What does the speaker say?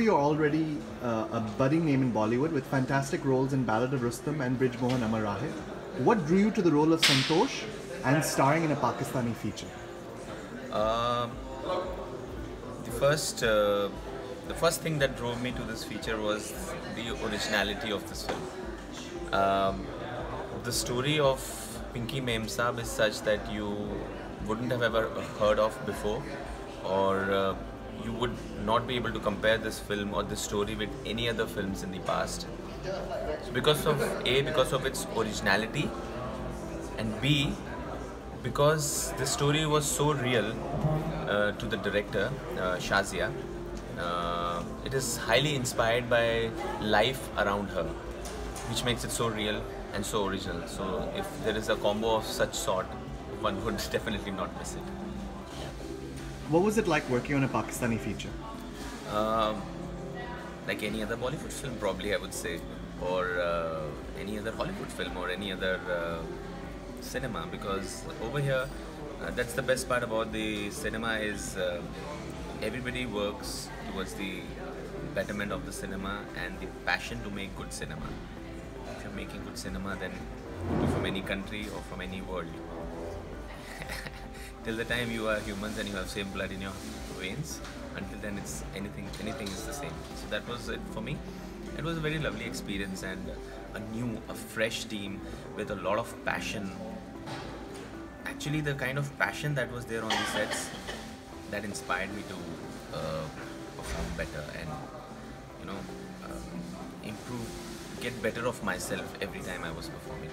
you're already a budding name in Bollywood with fantastic roles in Ballad of Rustam and Brij Mohan Amar Rahe. What drew you to the role of Santosh and starring in a Pakistani feature? Um, the first thing that drove me to this feature was the originality of this film. The story of Pinky Memsaab is such that you wouldn't have ever heard of before, or you would not be able to compare this film or this story with any other films in the past. So because of its originality, and B, because the story was so real to the director, Shazia. It is highly inspired by life around her, which makes it so real and so original. So if there is a combo of such sort, one would definitely not miss it. What was it like working on a Pakistani feature? Like any other Bollywood film, probably I would say, or any other Hollywood film, or any other cinema, because over here, that's the best part about the cinema is everybody works towards the betterment of the cinema and the passion to make good cinema. If you're making good cinema, then you're from any country or from any world. Till the time you are humans and you have same blood in your veins, until then it's anything is the same. So that was it for me. It was a very lovely experience, and a fresh team with a lot of passion. Actually, the kind of passion that was there on the sets, that inspired me to perform better and improve, get better of myself every time I was performing.